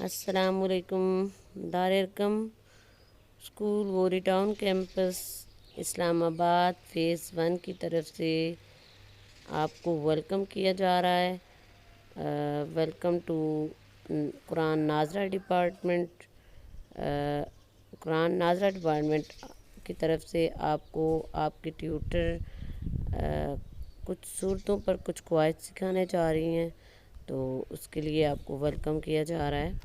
अस्सलाम वालेकुम। दार-ए-अरकम स्कूल वोरी town campus Islamabad phase 1 की तरफ से आपको वेलकम किया जा रहा है। Welcome to Quran Nazra department. Quran Nazra department की तरफ से आपको आपके ट्यूटर कुछ सूरतों पर कुछ कवायद सिखाने जा रही हैं, तो उसके लिए आपको वेलकम किया जा रहा है।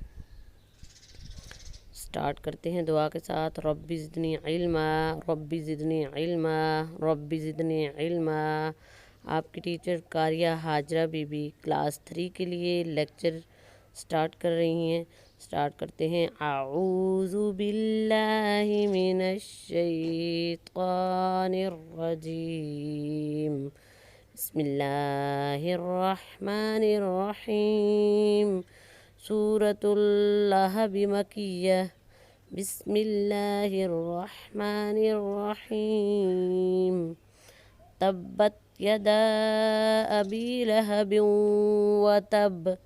स्टार्ट करते हैं दुआ के साथ। रब्बी ज़िदनी इल्मा, रब्बी ज़िदनी इल्मा, रब्बी ज़िदनी इल्मा। आपकी टीचर कारिया हाजरा बीबी क्लास 3 के लिए लेक्चर स्टार्ट कर रही हैं। स्टार्ट करते हैं। आऊज़ु बिल्लाहि मिनश शैतानिर रजीम, बिस्मिल्लाहिर रहमानिर रहीम। सूरतुल लहब मकिय्यह, बिस्मिल्लाहिर्रहमानिर्रहीम। तब्बत यदा अबी लहब व तब।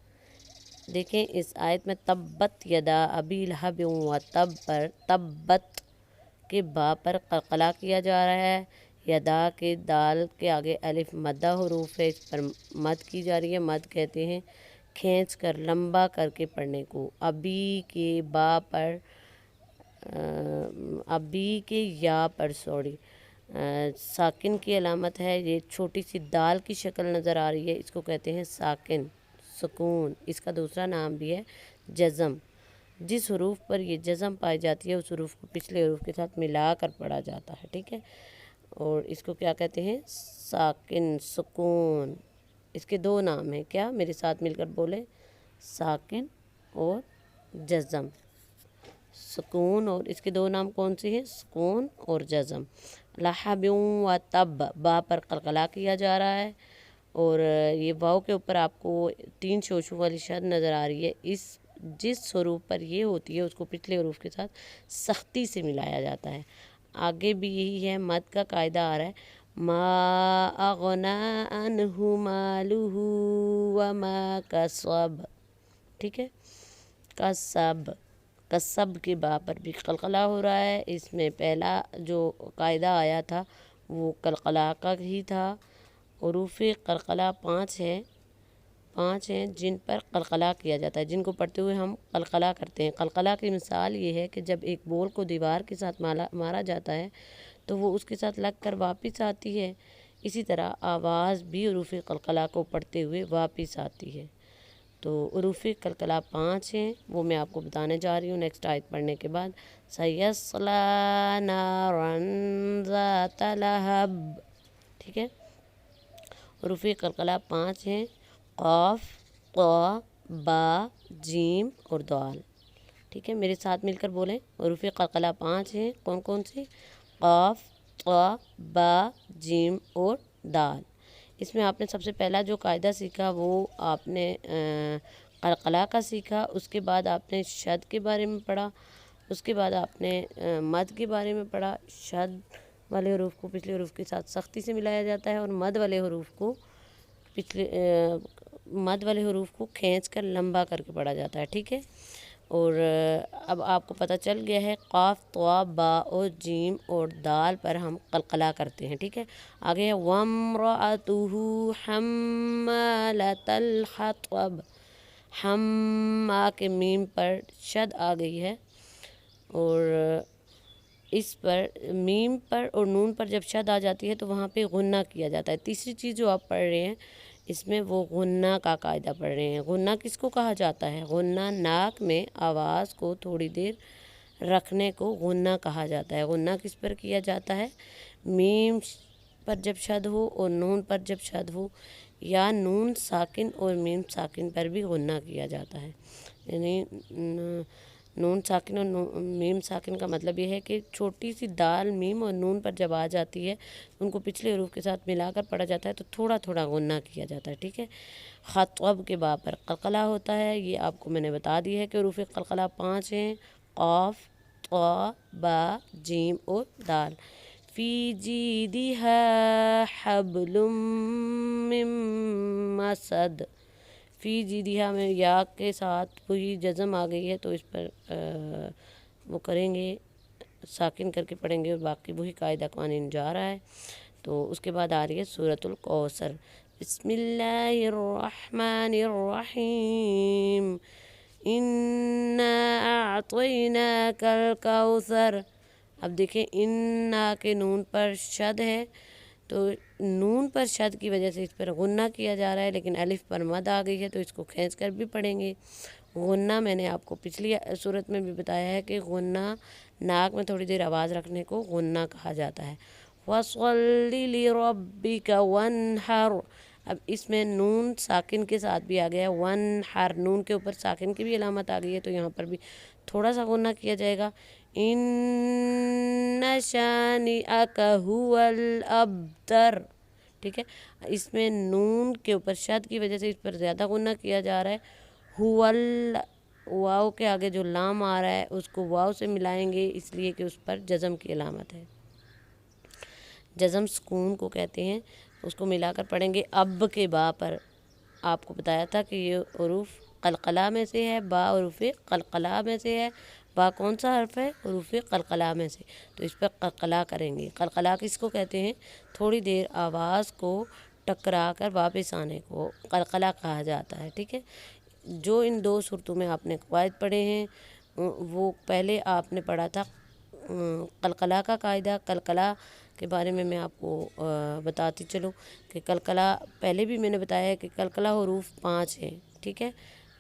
देखें इस आयत में तब्बत यदा अबी लहब व तब पर तब्बत के बा पर क़लक़ला किया जा रहा है। यदा के दाल के आगे अलिफ मद्दा हुरूफ है, इस पर मद की जा रही है। मद कहते हैं खींच कर लंबा करके पढ़ने को। अबी के बा पर अबी के या पर साकिन की अलामत है। ये छोटी सी दाल की शक्ल नज़र आ रही है, इसको कहते हैं साकिन, सुकून। इसका दूसरा नाम भी है जज़म। जिस हरूफ पर ये जज़म पाई जाती है उस हरूफ को पिछले हरूफ के साथ मिला कर पढ़ा जाता है, ठीक है। और इसको क्या कहते हैं? साकिन, सुकून। इसके दो नाम हैं, क्या? मेरे साथ मिलकर बोले, साकिन और जज़म। सुकून और इसके दो नाम कौन से हैं? सुकून और जज़म। लहब व तब, बा पर क़लक़ला किया जा रहा है और ये वाव के ऊपर आपको 3 शोशों वाली शद नज़र आ रही है। इस जिस हरूफ पर ये होती है उसको पिछले हरूफ के साथ सख्ती से मिलाया जाता है। आगे भी यही है, मद का कायदा आ रहा है। मा अगना अन्हु मालुहु व मा कसब, ठीक है। कसब, कसब के बा पर भी क़लक़ला हो रहा है। इसमें पहला जो कायदा आया था वो क़लक़ला का ही था। हरूफ क़लक़ला 5 हैं जिन पर क़लक़ला किया जाता है, जिनको पढ़ते हुए हम क़लक़ला करते हैं। क़लक़ला की मिसाल ये है कि जब एक बॉल को दीवार के साथ मारा जाता है तो वो उसके साथ लग कर वापस आती है। इसी तरह आवाज़ भी हरूफ क़लक़ला को पढ़ते हुए वापस आती है। तो हरूफ क़लक़ला 5 हैं, वो मैं आपको बताने जा रही हूँ नेक्स्ट आयत पढ़ने के बाद। सयस्ला नारन ज़ात लहब, ठीक है। हरूफ क़लक़ला 5 हैं, क़ाफ, क़ा, बा, जीम और दाल, ठीक है। मेरे साथ मिलकर बोलें। हरूफ क़लक़ला 5 हैं, कौन कौन से? क़ाफ, क़ा, बा, जीम और दाल। इसमें आपने सबसे पहला जो कायदा सीखा वो आपने क़लक़ला का सीखा। उसके बाद आपने शद के बारे में पढ़ा। उसके बाद आपने मद के बारे में पढ़ा। शद वाले हरूफ को पिछले हरूफ के साथ सख्ती से मिलाया जाता है और मद वाले हरूफ को मद वाले हरूफ को खींच कर लंबा करके पढ़ा जाता है, ठीक है। और अब आपको पता चल गया है क़ाफ, तवा, बा और जीम और दाल पर हम क़लक़ला करते हैं, ठीक है। आगे है वम्रअतुहु हम्मालतल हतब। हम्मा के मीम पर शद आ गई है और इस पर मीम पर और नून पर जब शद आ जाती है तो वहाँ पे गुन्ना किया जाता है। तीसरी चीज़ जो आप पढ़ रहे हैं इसमें वो गुन्ना का कायदा पढ़ रहे हैं। गुन्ना किसको कहा जाता है? गुन्ना, नाक में आवाज़ को थोड़ी देर रखने को गुन्ना कहा जाता है। गुन्ना किस पर किया जाता है? मीम पर जब शद हो और नून पर जब शद हो, या नून साकिन और मीम साकिन पर भी गुन्ना किया जाता है। यानी नून साकिन और मीम साकिन का मतलब ये है कि छोटी सी दाल मीम और नून पर जब आ जाती है उनको पिछले हरूफ के साथ मिलाकर पढ़ा जाता है तो थोड़ा थोड़ा गुन्ना किया जाता है, ठीक है। ख़तब के बा पर क़लक़ला होता है, ये आपको मैंने बता दिया है कि हरूफ क़लक़ला 5 हैं, क़ाफ, क़ा, बा, जीम और दाल। फ़ी जीदिहा हब्लुम मिन मसद, فی جیدھا میں یا کے ساتھ وہی جزم آ گئی ہے تو اس پر وہ کریں گے، ساکن کر کے پڑھیں گے، اور باقی وہی قاعدہ قوانین جا رہا ہے۔ تو اس کے بعد آ رہی ہے سورۃ الکوثر۔ بسم اللہ الرحمن الرحیم، انا اعطیناک الکوثر۔ اب دیکھیں انا کے نون پر شد ہے، تو نون پر شد کی وجہ سے اس پر غنہ کیا جا رہا ہے، لیکن الف پر مد آ گئی ہے تو اس کو کھینچ کر بھی پڑھیں گے۔ غنہ میں نے آپ کو پچھلی صورت میں بھی بتایا ہے کہ غنہ ناک میں تھوڑی دیر آواز رکھنے کو غنہ کہا جاتا ہے۔ وَصَلِّ لِرَبِّكَ وَانْحَرْ۔ اب اس میں نون ساکن کے ساتھ بھی آ گیا، وَانْحَرْ، نون کے اوپر ساکن کی بھی علامت آ گئی ہے تو یہاں پر بھی تھوڑا سا غنہ کیا جائے گا۔ إِنَّ شَانِئَكَ هُوَ الْأَبْتَرُ۔ ٹھیک ہے، اس میں نون کے اوپر شد کی وجہ سے اس پر زیادہ غنہ کیا جا رہا ہے۔ واو کے آگے جو لام آ رہا ہے اس کو واو سے ملائیں گے، اس لیے کہ اس پر جزم کی علامت ہے۔ جزم سکون کو کہتے ہیں، اس کو ملا کر پڑھیں گے۔ اب کے با پر آپ کو بتایا تھا کہ یہ حروف قلقلہ میں سے ہے، با حروف قلقلہ میں سے ہے۔ با کون سا حرف ہے؟ حروف قلقلہ میں سے، تو اس پر قلقلہ کریں گے۔ قلقلہ کس کو کہتے ہیں؟ تھوڑی دیر آواز کو ٹکرا کر واپس آنے کو قلقلہ کہا جاتا ہے۔ ٹھیک ہے، جو ان دو صورتوں میں آپ نے قواعد پڑھے ہیں وہ پہلے آپ نے پڑھا تھا قلقلہ کا قاعدہ۔ قلقلہ کے بارے میں آپ کو بتاتی چلوں کہ قلقلہ پہلے بھی میں نے بتایا ہے کہ قلقلہ حروف 5 ہیں۔ ٹھیک ہے،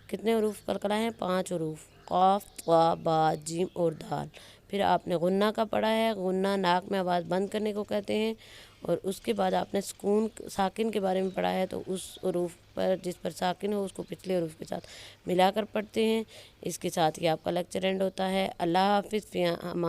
کتنے حروف قلقلہ ہیں؟ 5 حروف، قاف، طا، با، جیم اور دال۔ پھر آپ نے غنہ کا پڑھا ہے، غنہ ناک میں آواز بند کرنے کو کہتے ہیں، اور اس کے بعد آپ نے سکون ساکن کے بارے میں پڑھا ہے، تو اس حروف پر جس پر ساکن ہو اس کو پچھلے حروف کے ساتھ ملا کر پڑھتے ہیں۔ اس کے ساتھ ہی آپ کا لیکچر اینڈ ہوتا ہے۔ اللہ حافظ، فی امان۔